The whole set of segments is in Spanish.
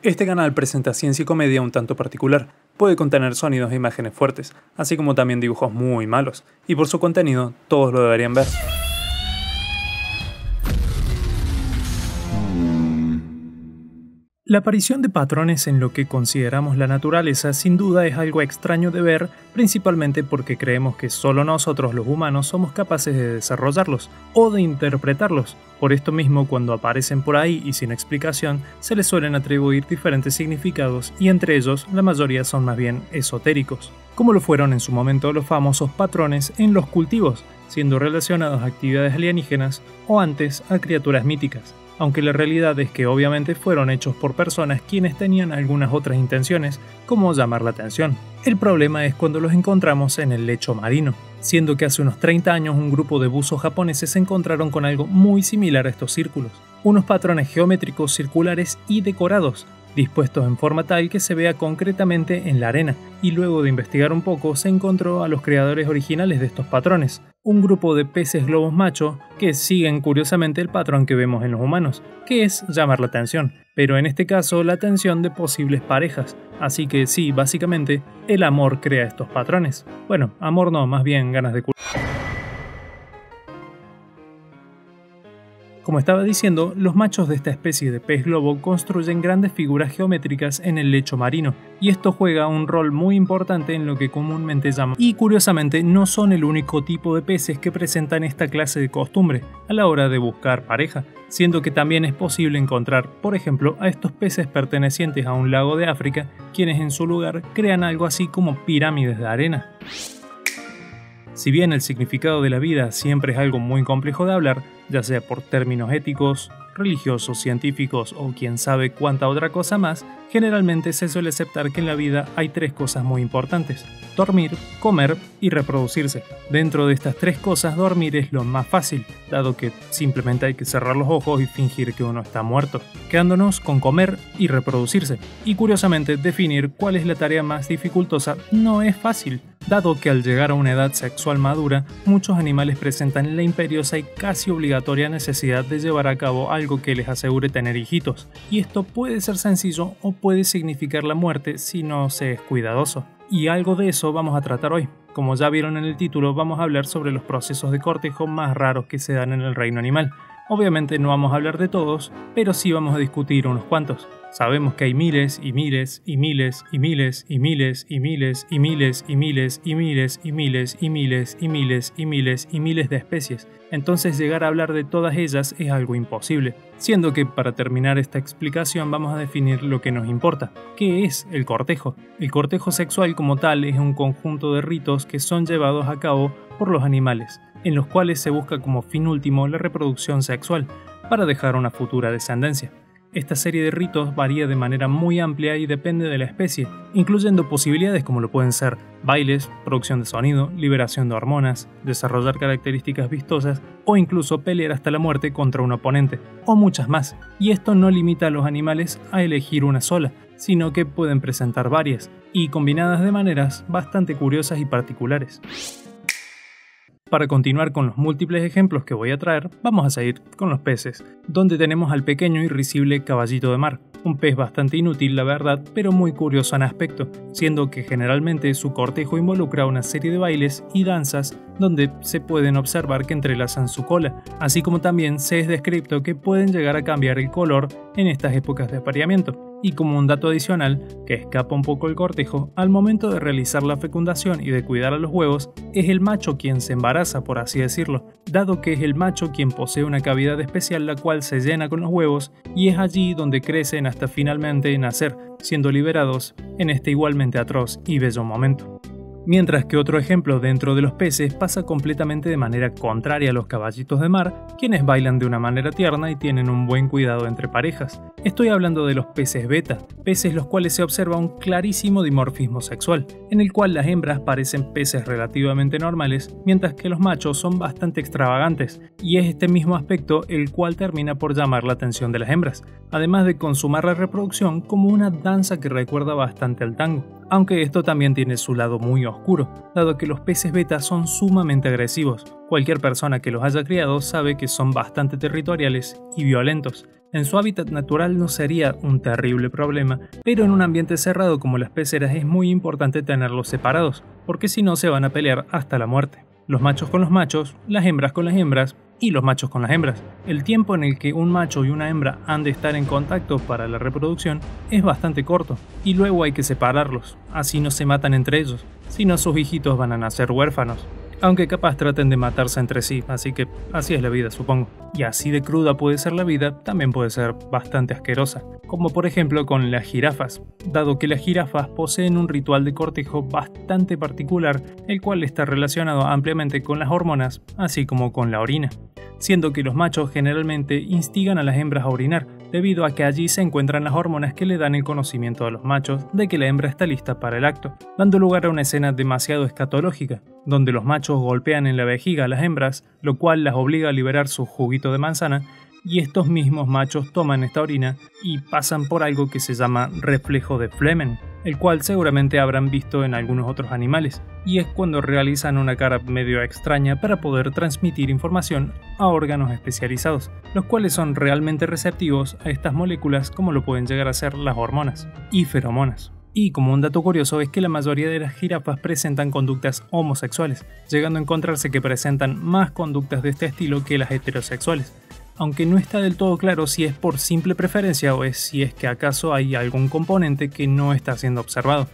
Este canal presenta ciencia y comedia un tanto particular. Puede contener sonidos e imágenes fuertes, así como también dibujos muy malos, y por su contenido todos lo deberían ver. La aparición de patrones en lo que consideramos la naturaleza sin duda es algo extraño de ver, principalmente porque creemos que solo nosotros los humanos somos capaces de desarrollarlos o de interpretarlos. Por esto mismo, cuando aparecen por ahí y sin explicación, se les suelen atribuir diferentes significados y entre ellos la mayoría son más bien esotéricos, como lo fueron en su momento los famosos patrones en los cultivos, siendo relacionados a actividades alienígenas o antes a criaturas míticas. Aunque la realidad es que obviamente fueron hechos por personas quienes tenían algunas otras intenciones, como llamar la atención. El problema es cuando los encontramos en el lecho marino, siendo que hace unos 30 años un grupo de buzos japoneses se encontraron con algo muy similar a estos círculos, unos patrones geométricos circulares y decorados, dispuestos en forma tal que se vea concretamente en la arena, y luego de investigar un poco se encontró a los creadores originales de estos patrones, un grupo de peces globos macho que siguen curiosamente el patrón que vemos en los humanos, que es llamar la atención, pero en este caso la atención de posibles parejas, así que sí, básicamente, el amor crea estos patrones. Bueno, amor no, más bien ganas de culo. Como estaba diciendo, los machos de esta especie de pez globo construyen grandes figuras geométricas en el lecho marino, y esto juega un rol muy importante en lo que comúnmente llaman. Y curiosamente no son el único tipo de peces que presentan esta clase de costumbre a la hora de buscar pareja, siendo que también es posible encontrar, por ejemplo, a estos peces pertenecientes a un lago de África, quienes en su lugar crean algo así como pirámides de arena. Si bien el significado de la vida siempre es algo muy complejo de hablar, ya sea por términos éticos, religiosos, científicos o quién sabe cuánta otra cosa más, generalmente se suele aceptar que en la vida hay tres cosas muy importantes: dormir, comer y reproducirse. Dentro de estas tres cosas, dormir es lo más fácil, dado que simplemente hay que cerrar los ojos y fingir que uno está muerto, quedándonos con comer y reproducirse. Y curiosamente, definir cuál es la tarea más dificultosa no es fácil, dado que al llegar a una edad sexual madura, muchos animales presentan la imperiosa y casi obligatoria necesidad de llevar a cabo algo que les asegure tener hijitos, y esto puede ser sencillo o puede significar la muerte si no se es cuidadoso. Y algo de eso vamos a tratar hoy. Como ya vieron en el título, vamos a hablar sobre los procesos de cortejo más raros que se dan en el reino animal. Obviamente no vamos a hablar de todos, pero sí vamos a discutir unos cuantos. Sabemos que hay miles y miles y miles y miles y miles y miles y miles y miles y miles y miles y miles y miles y miles y miles de especies. Entonces llegar a hablar de todas ellas es algo imposible, siendo que para terminar esta explicación vamos a definir lo que nos importa. ¿Qué es el cortejo? El cortejo sexual como tal es un conjunto de ritos que son llevados a cabo por los animales, en los cuales se busca como fin último la reproducción sexual, para dejar una futura descendencia. Esta serie de ritos varía de manera muy amplia y depende de la especie, incluyendo posibilidades como lo pueden ser bailes, producción de sonido, liberación de hormonas, desarrollar características vistosas o incluso pelear hasta la muerte contra un oponente, o muchas más. Y esto no limita a los animales a elegir una sola, sino que pueden presentar varias, y combinadas de maneras bastante curiosas y particulares. Para continuar con los múltiples ejemplos que voy a traer, vamos a seguir con los peces, donde tenemos al pequeño y risible caballito de mar, un pez bastante inútil la verdad, pero muy curioso en aspecto, siendo que generalmente su cortejo involucra una serie de bailes y danzas donde se pueden observar que entrelazan su cola, así como también se es descrito que pueden llegar a cambiar el color en estas épocas de apareamiento. Y como un dato adicional, que escapa un poco el cortejo, al momento de realizar la fecundación y de cuidar a los huevos, es el macho quien se embaraza, por así decirlo, dado que es el macho quien posee una cavidad especial la cual se llena con los huevos y es allí donde crecen hasta finalmente nacer, siendo liberados en este igualmente atroz y bello momento. Mientras que otro ejemplo dentro de los peces pasa completamente de manera contraria a los caballitos de mar, quienes bailan de una manera tierna y tienen un buen cuidado entre parejas. Estoy hablando de los peces beta, peces los cuales se observa un clarísimo dimorfismo sexual, en el cual las hembras parecen peces relativamente normales, mientras que los machos son bastante extravagantes, y es este mismo aspecto el cual termina por llamar la atención de las hembras, además de consumar la reproducción como una danza que recuerda bastante al tango. Aunque esto también tiene su lado muy oscuro, dado que los peces beta son sumamente agresivos. Cualquier persona que los haya criado sabe que son bastante territoriales y violentos, En su hábitat natural no sería un terrible problema, pero en un ambiente cerrado como las peceras es muy importante tenerlos separados, porque si no se van a pelear hasta la muerte. Los machos con los machos, las hembras con las hembras y los machos con las hembras. El tiempo en el que un macho y una hembra han de estar en contacto para la reproducción es bastante corto, y luego hay que separarlos, así no se matan entre ellos, si no sus hijitos van a nacer huérfanos. Aunque capaz traten de matarse entre sí, así que así es la vida, supongo. Y así de cruda puede ser la vida, también puede ser bastante asquerosa, como por ejemplo con las jirafas, dado que las jirafas poseen un ritual de cortejo bastante particular, el cual está relacionado ampliamente con las hormonas, así como con la orina, siendo que los machos generalmente instigan a las hembras a orinar, debido a que allí se encuentran las hormonas que le dan el conocimiento a los machos de que la hembra está lista para el acto, dando lugar a una escena demasiado escatológica, donde los machos golpean en la vejiga a las hembras, lo cual las obliga a liberar su juguito de manzana, y estos mismos machos toman esta orina y pasan por algo que se llama reflejo de Flehmen, el cual seguramente habrán visto en algunos otros animales, y es cuando realizan una cara medio extraña para poder transmitir información a órganos especializados, los cuales son realmente receptivos a estas moléculas como lo pueden llegar a ser las hormonas y feromonas. Y como un dato curioso es que la mayoría de las jirafas presentan conductas homosexuales, llegando a encontrarse que presentan más conductas de este estilo que las heterosexuales, aunque no está del todo claro si es por simple preferencia o si es que acaso hay algún componente que no está siendo observado.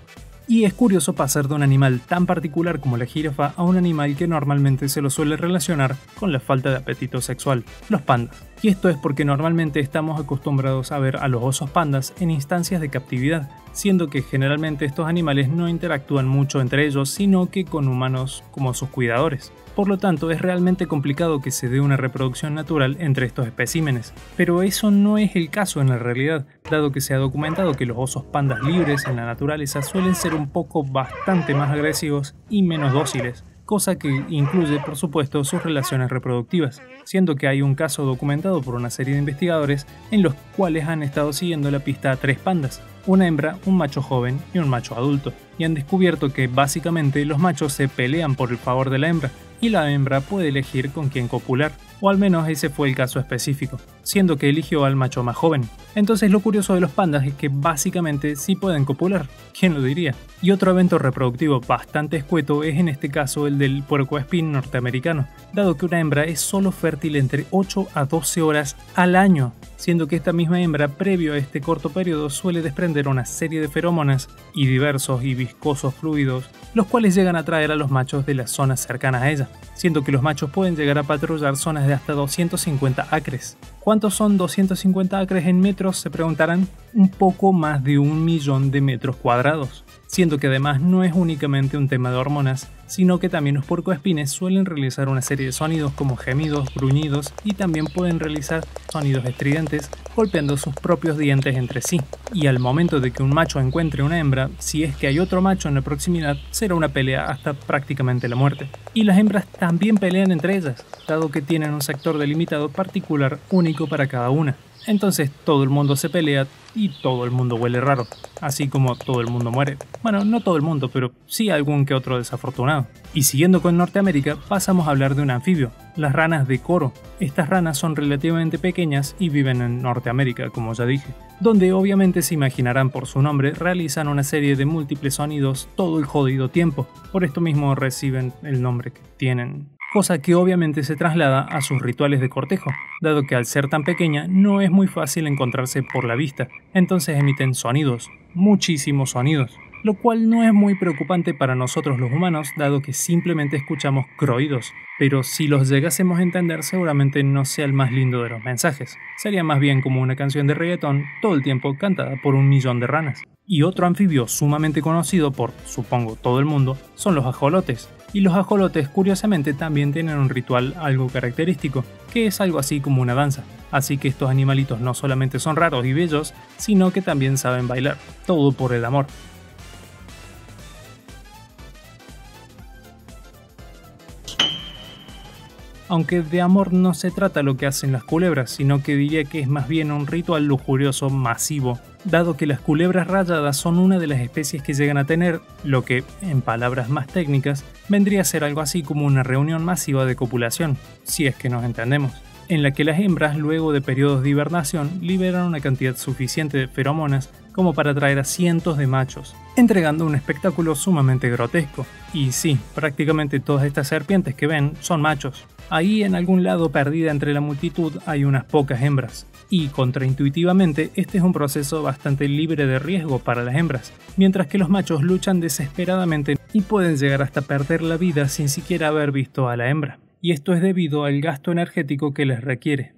Y es curioso pasar de un animal tan particular como la jirafa a un animal que normalmente se lo suele relacionar con la falta de apetito sexual, los pandas. Y esto es porque normalmente estamos acostumbrados a ver a los osos pandas en instancias de captividad, siendo que generalmente estos animales no interactúan mucho entre ellos, sino que con humanos como sus cuidadores. Por lo tanto, es realmente complicado que se dé una reproducción natural entre estos especímenes. Pero eso no es el caso en la realidad, dado que se ha documentado que los osos pandas libres en la naturaleza suelen ser un poco bastante más agresivos y menos dóciles, cosa que incluye por supuesto sus relaciones reproductivas, siendo que hay un caso documentado por una serie de investigadores en los cuales han estado siguiendo la pista a 3 pandas, una hembra, un macho joven y un macho adulto, y han descubierto que básicamente los machos se pelean por el favor de la hembra, y la hembra puede elegir con quién copular, o al menos ese fue el caso específico, siendo que eligió al macho más joven. Entonces lo curioso de los pandas es que básicamente sí pueden copular, ¿quién lo diría? Y otro evento reproductivo bastante escueto es en este caso el del puercoespín norteamericano, dado que una hembra es solo fértil entre 8 a 12 horas al año, siendo que esta misma hembra previo a este corto periodo suele desprender una serie de feromonas y diversos y viscosos fluidos, los cuales llegan a atraer a los machos de las zonas cercanas a ella, siendo que los machos pueden llegar a patrullar zonas de hasta 250 acres. ¿Cuántos son 250 acres en metros? Se preguntarán. Un poco más de 1 millón de metros cuadrados, siendo que además no es únicamente un tema de hormonas, sino que también los puercoespines suelen realizar una serie de sonidos como gemidos, gruñidos y también pueden realizar sonidos estridentes golpeando sus propios dientes entre sí. Y al momento de que un macho encuentre una hembra, si es que hay otro macho en la proximidad, será una pelea hasta prácticamente la muerte. Y las hembras también pelean entre ellas, dado que tienen un sector delimitado particular único para cada una. Entonces todo el mundo se pelea y todo el mundo huele raro, así como todo el mundo muere. Bueno, no todo el mundo, pero sí algún que otro desafortunado. Y siguiendo con Norteamérica, pasamos a hablar de un anfibio, las ranas de coro. Estas ranas son relativamente pequeñas y viven en Norteamérica, como ya dije, donde obviamente se imaginarán por su nombre, realizan una serie de múltiples sonidos todo el jodido tiempo. Por esto mismo reciben el nombre que tienen. Cosa que obviamente se traslada a sus rituales de cortejo, dado que al ser tan pequeña no es muy fácil encontrarse por la vista, entonces emiten sonidos, muchísimos sonidos, lo cual no es muy preocupante para nosotros los humanos, dado que simplemente escuchamos croídos, pero si los llegásemos a entender seguramente no sea el más lindo de los mensajes, sería más bien como una canción de reggaetón todo el tiempo cantada por 1 millón de ranas. Y otro anfibio sumamente conocido por, supongo, todo el mundo, son los ajolotes. Y los ajolotes curiosamente también tienen un ritual algo característico, que es algo así como una danza. Así que estos animalitos no solamente son raros y bellos, sino que también saben bailar, todo por el amor. Aunque de amor no se trata lo que hacen las culebras, sino que diría que es más bien un ritual lujurioso masivo, dado que las culebras rayadas son una de las especies que llegan a tener lo que, en palabras más técnicas, vendría a ser algo así como una reunión masiva de copulación, si es que nos entendemos. en la que las hembras, luego de periodos de hibernación, liberan una cantidad suficiente de feromonas como para atraer a cientos de machos, entregando un espectáculo sumamente grotesco. Y sí, prácticamente todas estas serpientes que ven son machos. Ahí en algún lado perdida entre la multitud hay unas pocas hembras. Y contraintuitivamente este es un proceso bastante libre de riesgo para las hembras, mientras que los machos luchan desesperadamente y pueden llegar hasta perder la vida sin siquiera haber visto a la hembra. Y esto es debido al gasto energético que les requiere.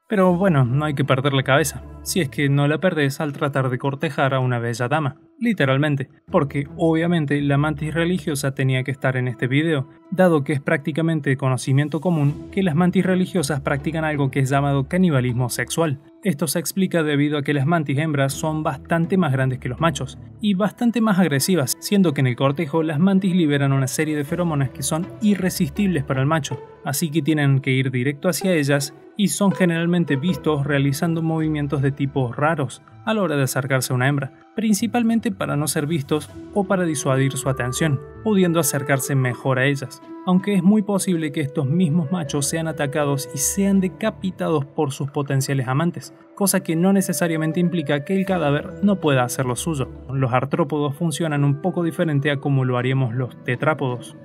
Pero bueno, no hay que perder la cabeza, si es que no la perdés al tratar de cortejar a una bella dama, literalmente, porque obviamente la mantis religiosa tenía que estar en este video, dado que es prácticamente conocimiento común que las mantis religiosas practican algo que es llamado canibalismo sexual. Esto se explica debido a que las mantis hembras son bastante más grandes que los machos, y bastante más agresivas, siendo que en el cortejo las mantis liberan una serie de feromonas que son irresistibles para el macho, así que tienen que ir directo hacia ellas y son generalmente vistos realizando movimientos de tipos raros a la hora de acercarse a una hembra, principalmente para no ser vistos o para disuadir su atención, pudiendo acercarse mejor a ellas, aunque es muy posible que estos mismos machos sean atacados y sean decapitados por sus potenciales amantes, cosa que no necesariamente implica que el cadáver no pueda hacer lo suyo. Los artrópodos funcionan un poco diferente a como lo haríamos los tetrápodos.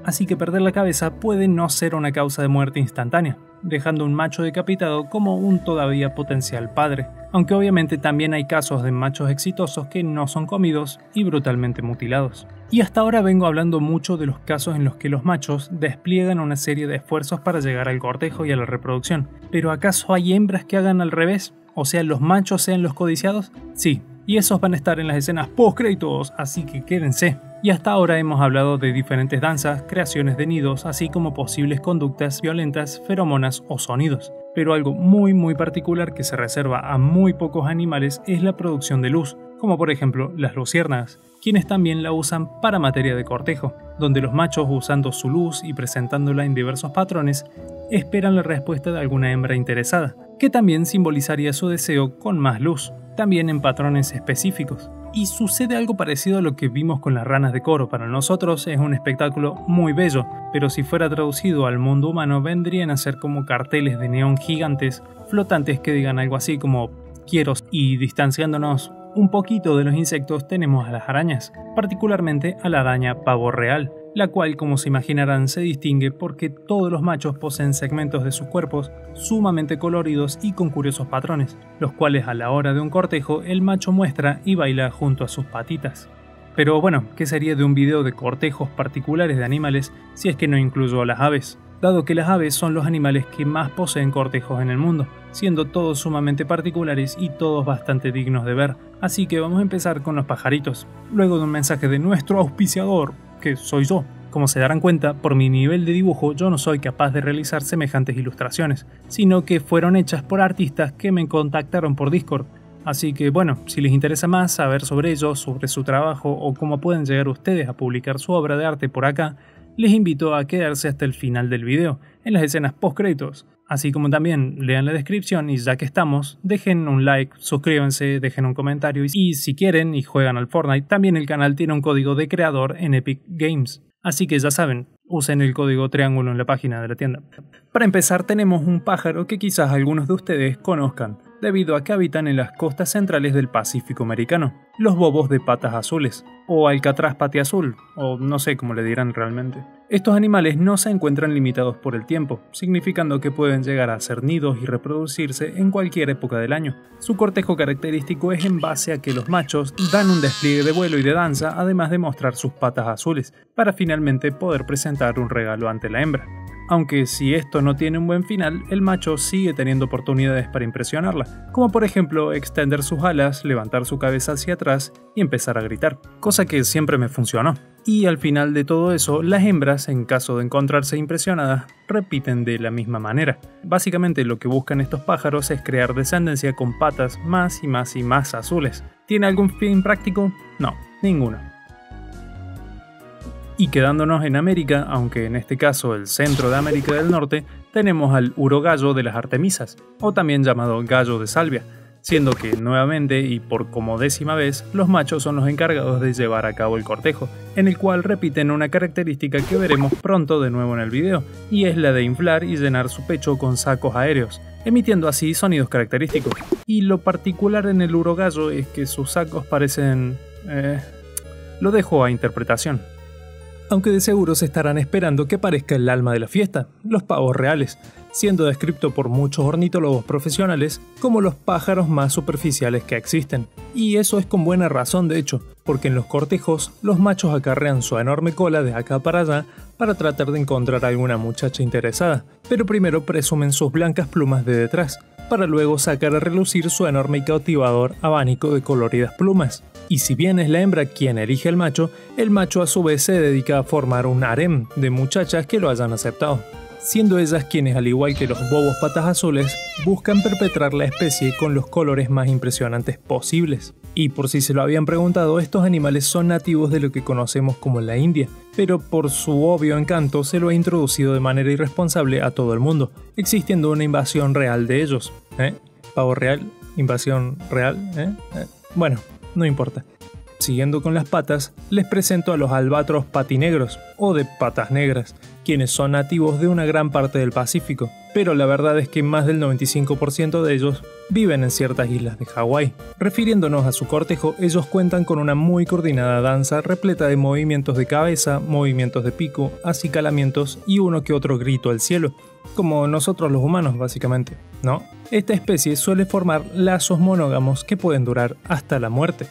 Así que perder la cabeza puede no ser una causa de muerte instantánea, dejando un macho decapitado como un todavía potencial padre, aunque obviamente también hay casos de machos exitosos que no son comidos y brutalmente mutilados. Y hasta ahora vengo hablando mucho de los casos en los que los machos despliegan una serie de esfuerzos para llegar al cortejo y a la reproducción, pero ¿acaso hay hembras que hagan al revés? O sea, ¿los machos sean los codiciados? Sí, y esos van a estar en las escenas post-créditos, así que quédense. Y hasta ahora hemos hablado de diferentes danzas, creaciones de nidos, así como posibles conductas violentas, feromonas o sonidos. Pero algo muy particular que se reserva a muy pocos animales es la producción de luz, como por ejemplo las luciérnagas, quienes también la usan para materia de cortejo, donde los machos, usando su luz y presentándola en diversos patrones, esperan la respuesta de alguna hembra interesada, que también simbolizaría su deseo con más luz, también en patrones específicos. Y sucede algo parecido a lo que vimos con las ranas de coro. Para nosotros es un espectáculo muy bello, pero si fuera traducido al mundo humano vendrían a ser como carteles de neón gigantes, flotantes que digan algo así como quiero. Y distanciándonos un poquito de los insectos tenemos a las arañas, particularmente a la araña pavo real, la cual, como se imaginarán, se distingue porque todos los machos poseen segmentos de sus cuerpos sumamente coloridos y con curiosos patrones, los cuales a la hora de un cortejo el macho muestra y baila junto a sus patitas. Pero bueno, ¿qué sería de un video de cortejos particulares de animales si es que no incluyo a las aves? Dado que las aves son los animales que más poseen cortejos en el mundo, siendo todos sumamente particulares y todos bastante dignos de ver. Así que vamos a empezar con los pajaritos, luego de un mensaje de nuestro auspiciador, que soy yo. Como se darán cuenta, por mi nivel de dibujo yo no soy capaz de realizar semejantes ilustraciones, sino que fueron hechas por artistas que me contactaron por Discord. Así que bueno, si les interesa más saber sobre ellos, sobre su trabajo o cómo pueden llegar ustedes a publicar su obra de arte por acá, les invito a quedarse hasta el final del video, en las escenas post-créditos. Así como también lean la descripción y ya que estamos, dejen un like, suscríbanse, dejen un comentario y si quieren y juegan al Fortnite, también el canal tiene un código de creador en Epic Games. Así que ya saben, usen el código triángulo en la página de la tienda. Para empezar tenemos un pájaro que quizás algunos de ustedes conozcan, debido a que habitan en las costas centrales del Pacífico americano, los bobos de patas azules, o alcatraz patiazul, o no sé cómo le dirán realmente. Estos animales no se encuentran limitados por el tiempo, significando que pueden llegar a hacer nidos y reproducirse en cualquier época del año. Su cortejo característico es en base a que los machos dan un despliegue de vuelo y de danza, además de mostrar sus patas azules, para finalmente poder presentar un regalo ante la hembra. Aunque si esto no tiene un buen final, el macho sigue teniendo oportunidades para impresionarla, como por ejemplo extender sus alas, levantar su cabeza hacia atrás y empezar a gritar, cosa que siempre me funcionó. Y al final de todo eso, las hembras, en caso de encontrarse impresionadas, repiten de la misma manera. Básicamente lo que buscan estos pájaros es crear descendencia con patas más y más azules. ¿Tiene algún fin práctico? No, ninguno. Y quedándonos en América, aunque en este caso el centro de América del Norte, tenemos al urogallo de las artemisas, o también llamado gallo de salvia, siendo que nuevamente y por como 10ª vez los machos son los encargados de llevar a cabo el cortejo, en el cual repiten una característica que veremos pronto de nuevo en el video, y es la de inflar y llenar su pecho con sacos aéreos, emitiendo así sonidos característicos. Y lo particular en el urogallo es que sus sacos parecen... lo dejo a interpretación. Aunque de seguro se estarán esperando que aparezca el alma de la fiesta, los pavos reales, siendo descrito por muchos ornitólogos profesionales como los pájaros más superficiales que existen. Y eso es con buena razón, de hecho, porque en los cortejos los machos acarrean su enorme cola de acá para allá para tratar de encontrar a alguna muchacha interesada, pero primero presumen sus blancas plumas de detrás, para luego sacar a relucir su enorme y cautivador abanico de coloridas plumas. Y si bien es la hembra quien elige el macho a su vez se dedica a formar un harem de muchachas que lo hayan aceptado, siendo ellas quienes, al igual que los bobos patas azules, buscan perpetrar la especie con los colores más impresionantes posibles. Y por si se lo habían preguntado, estos animales son nativos de lo que conocemos como la India, pero por su obvio encanto se lo ha introducido de manera irresponsable a todo el mundo, existiendo una invasión real de ellos. ¿Pavo real? ¿Invasión real? Bueno, no importa. Siguiendo con las patas, les presento a los albatros patinegros, o de patas negras, quienes son nativos de una gran parte del Pacífico, pero la verdad es que más del 95% de ellos viven en ciertas islas de Hawái. Refiriéndonos a su cortejo, ellos cuentan con una muy coordinada danza repleta de movimientos de cabeza, movimientos de pico, acicalamientos y uno que otro grito al cielo, como nosotros los humanos básicamente, ¿no? Esta especie suele formar lazos monógamos que pueden durar hasta la muerte.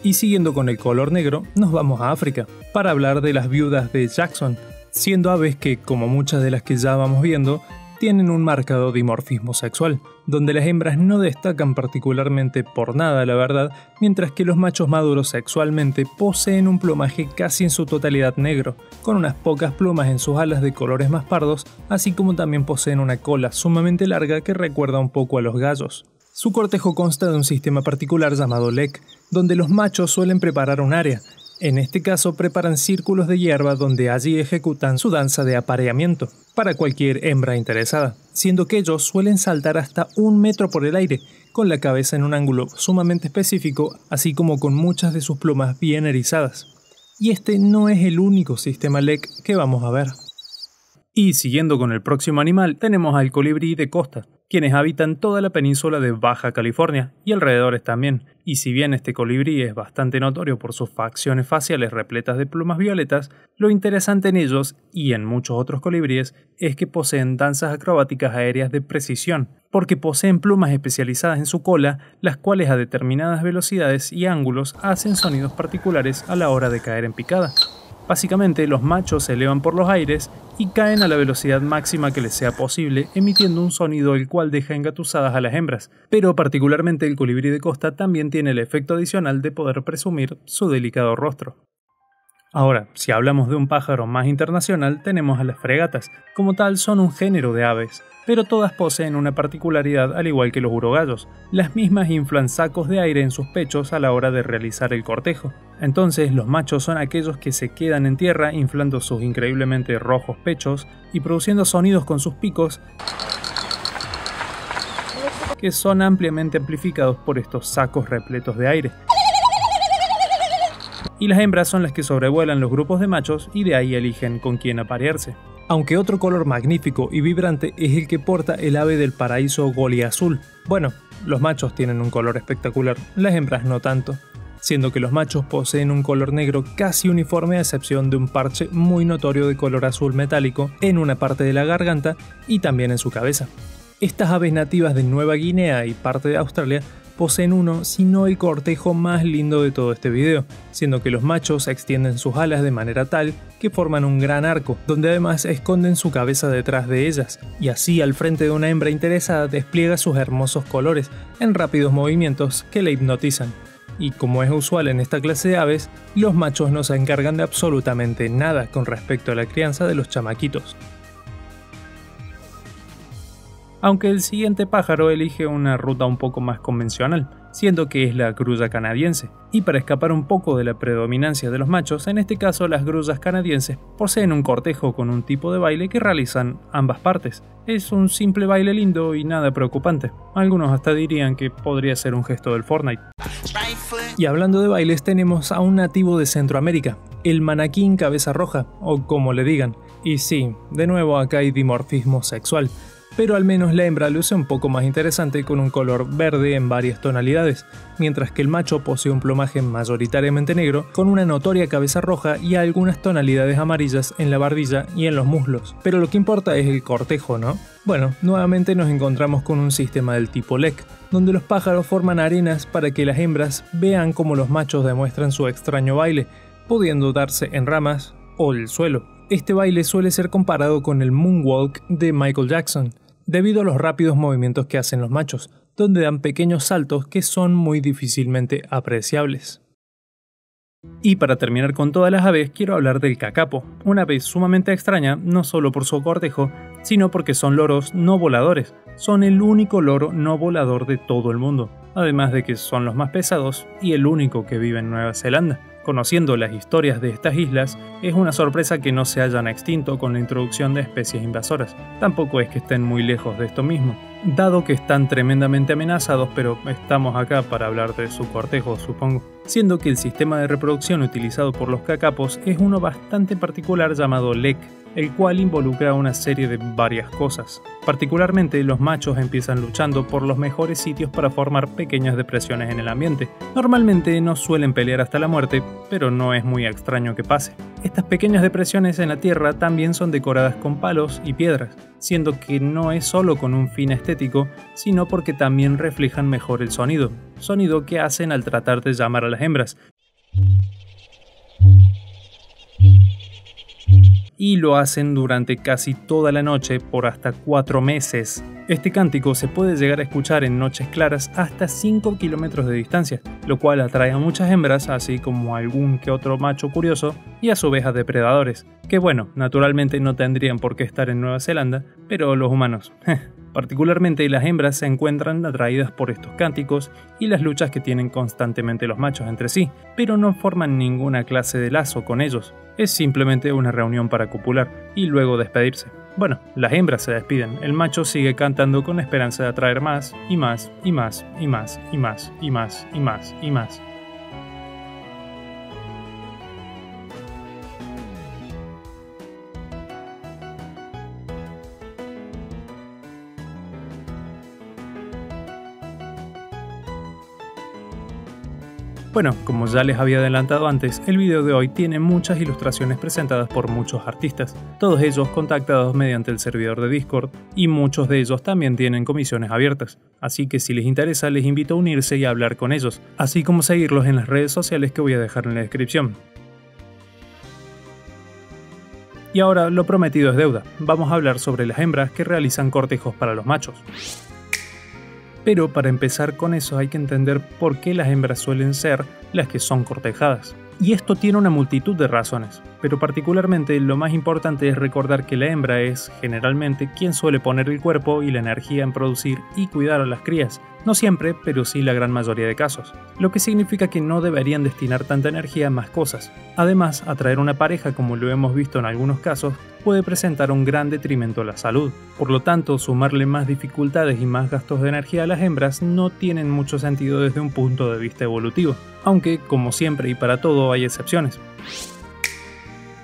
Y siguiendo con el color negro, nos vamos a África, para hablar de las viudas de Jackson, siendo aves que, como muchas de las que ya vamos viendo, tienen un marcado dimorfismo sexual, donde las hembras no destacan particularmente por nada, la verdad, mientras que los machos maduros sexualmente poseen un plumaje casi en su totalidad negro, con unas pocas plumas en sus alas de colores más pardos, así como también poseen una cola sumamente larga que recuerda un poco a los gallos. Su cortejo consta de un sistema particular llamado lek, donde los machos suelen preparar un área. En este caso preparan círculos de hierba donde allí ejecutan su danza de apareamiento para cualquier hembra interesada, siendo que ellos suelen saltar hasta 1 metro por el aire, con la cabeza en un ángulo sumamente específico, así como con muchas de sus plumas bien erizadas. Y este no es el único sistema lek que vamos a ver. Y siguiendo con el próximo animal, tenemos al colibrí de costa, quienes habitan toda la península de Baja California y alrededores también, y si bien este colibrí es bastante notorio por sus facciones faciales repletas de plumas violetas, lo interesante en ellos, y en muchos otros colibríes, es que poseen danzas acrobáticas aéreas de precisión, porque poseen plumas especializadas en su cola, las cuales a determinadas velocidades y ángulos hacen sonidos particulares a la hora de caer en picada. Básicamente, los machos se elevan por los aires y caen a la velocidad máxima que les sea posible, emitiendo un sonido el cual deja engatusadas a las hembras, pero particularmente el colibrí de costa también tiene el efecto adicional de poder presumir su delicado rostro. Ahora, si hablamos de un pájaro más internacional, tenemos a las fregatas. Como tal, son un género de aves, pero todas poseen una particularidad al igual que los urogallos. Las mismas inflan sacos de aire en sus pechos a la hora de realizar el cortejo. Entonces, los machos son aquellos que se quedan en tierra inflando sus increíblemente rojos pechos y produciendo sonidos con sus picos que son ampliamente amplificados por estos sacos repletos de aire. Y las hembras son las que sobrevuelan los grupos de machos y de ahí eligen con quién aparearse. Aunque otro color magnífico y vibrante es el que porta el ave del paraíso goliazul. Bueno, los machos tienen un color espectacular, las hembras no tanto, siendo que los machos poseen un color negro casi uniforme a excepción de un parche muy notorio de color azul metálico en una parte de la garganta y también en su cabeza. Estas aves nativas de Nueva Guinea y parte de Australia poseen uno, si no el cortejo más lindo de todo este video, siendo que los machos extienden sus alas de manera tal que forman un gran arco, donde además esconden su cabeza detrás de ellas, y así al frente de una hembra interesada despliega sus hermosos colores en rápidos movimientos que la hipnotizan. Y como es usual en esta clase de aves, los machos no se encargan de absolutamente nada con respecto a la crianza de los chamaquitos. Aunque el siguiente pájaro elige una ruta un poco más convencional, siendo que es la grulla canadiense. Y para escapar un poco de la predominancia de los machos, en este caso las grullas canadienses poseen un cortejo con un tipo de baile que realizan ambas partes. Es un simple baile lindo y nada preocupante. Algunos hasta dirían que podría ser un gesto del Fortnite. Y hablando de bailes, tenemos a un nativo de Centroamérica, el manaquín cabeza roja, o como le digan. Y sí, de nuevo acá hay dimorfismo sexual, pero al menos la hembra luce un poco más interesante con un color verde en varias tonalidades, mientras que el macho posee un plumaje mayoritariamente negro con una notoria cabeza roja y algunas tonalidades amarillas en la barbilla y en los muslos. Pero lo que importa es el cortejo, ¿no? Bueno, nuevamente nos encontramos con un sistema del tipo LEC, donde los pájaros forman arenas para que las hembras vean cómo los machos demuestran su extraño baile, pudiendo darse en ramas o el suelo. Este baile suele ser comparado con el moonwalk de Michael Jackson, debido a los rápidos movimientos que hacen los machos, donde dan pequeños saltos que son muy difícilmente apreciables. Y para terminar con todas las aves, quiero hablar del kakapo, una ave sumamente extraña no solo por su cortejo, sino porque son loros no voladores. Son el único loro no volador de todo el mundo, además de que son los más pesados y el único que vive en Nueva Zelanda. Conociendo las historias de estas islas, es una sorpresa que no se hayan extinto con la introducción de especies invasoras. Tampoco es que estén muy lejos de esto mismo, dado que están tremendamente amenazados, pero estamos acá para hablar de su cortejo, supongo. Siendo que el sistema de reproducción utilizado por los kakapos es uno bastante particular llamado LEC, el cual involucra una serie de varias cosas. Particularmente, los machos empiezan luchando por los mejores sitios para formar pequeñas depresiones en el ambiente. Normalmente no suelen pelear hasta la muerte, pero no es muy extraño que pase. Estas pequeñas depresiones en la tierra también son decoradas con palos y piedras, siendo que no es solo con un fin estético, sino porque también reflejan mejor el sonido que hacen al tratar de llamar a las hembras. Y lo hacen durante casi toda la noche por hasta 4 meses. Este cántico se puede llegar a escuchar en noches claras hasta 5 kilómetros de distancia, lo cual atrae a muchas hembras, así como a algún que otro macho curioso, y a su vez a depredadores, que bueno, naturalmente no tendrían por qué estar en Nueva Zelanda, pero los humanos. Particularmente las hembras se encuentran atraídas por estos cánticos y las luchas que tienen constantemente los machos entre sí, pero no forman ninguna clase de lazo con ellos. Es simplemente una reunión para copular y luego despedirse. Bueno, las hembras se despiden, el macho sigue cantando con esperanza de atraer más y más y más y más y más y más y más y más. Bueno, como ya les había adelantado antes, el video de hoy tiene muchas ilustraciones presentadas por muchos artistas, todos ellos contactados mediante el servidor de Discord, y muchos de ellos también tienen comisiones abiertas, así que si les interesa les invito a unirse y a hablar con ellos, así como seguirlos en las redes sociales que voy a dejar en la descripción. Y ahora lo prometido es deuda, vamos a hablar sobre las hembras que realizan cortejos para los machos. Pero para empezar con eso hay que entender por qué las hembras suelen ser las que son cortejadas. Y esto tiene una multitud de razones, pero particularmente lo más importante es recordar que la hembra es, generalmente, quien suele poner el cuerpo y la energía en producir y cuidar a las crías. No siempre, pero sí la gran mayoría de casos, lo que significa que no deberían destinar tanta energía a más cosas. Además, atraer una pareja, como lo hemos visto en algunos casos, puede presentar un gran detrimento a la salud. Por lo tanto, sumarle más dificultades y más gastos de energía a las hembras no tienen mucho sentido desde un punto de vista evolutivo, aunque, como siempre y para todo, hay excepciones.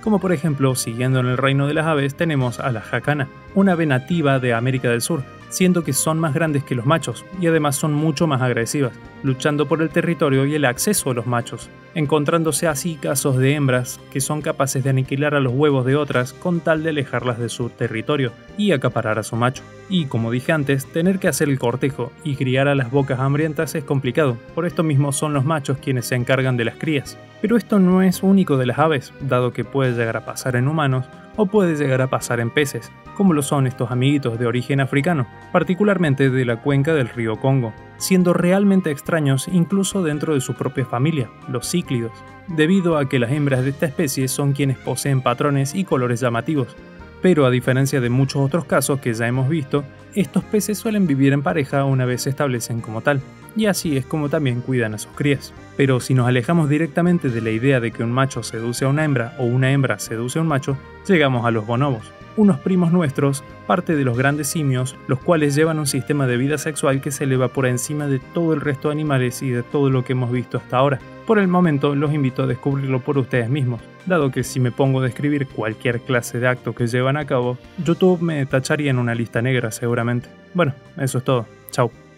Como por ejemplo, siguiendo en el reino de las aves, tenemos a la jacana, una ave nativa de América del Sur, siendo que son más grandes que los machos y además son mucho más agresivas, luchando por el territorio y el acceso a los machos, encontrándose así casos de hembras que son capaces de aniquilar a los huevos de otras con tal de alejarlas de su territorio y acaparar a su macho. Y como dije antes, tener que hacer el cortejo y criar a las bocas hambrientas es complicado, por esto mismo son los machos quienes se encargan de las crías. Pero esto no es único de las aves, dado que puede llegar a pasar en humanos o puede llegar a pasar en peces, como lo son estos amiguitos de origen africano, particularmente de la cuenca del río Congo, siendo realmente extraños incluso dentro de su propia familia, los cíclidos, debido a que las hembras de esta especie son quienes poseen patrones y colores llamativos. Pero a diferencia de muchos otros casos que ya hemos visto, estos peces suelen vivir en pareja una vez se establecen como tal, y así es como también cuidan a sus crías. Pero si nos alejamos directamente de la idea de que un macho seduce a una hembra o una hembra seduce a un macho, llegamos a los bonobos, unos primos nuestros, parte de los grandes simios, los cuales llevan un sistema de vida sexual que se eleva por encima de todo el resto de animales y de todo lo que hemos visto hasta ahora. Por el momento los invito a descubrirlo por ustedes mismos, dado que si me pongo a describir cualquier clase de acto que llevan a cabo, YouTube me tacharía en una lista negra seguramente. Bueno, eso es todo. Chao.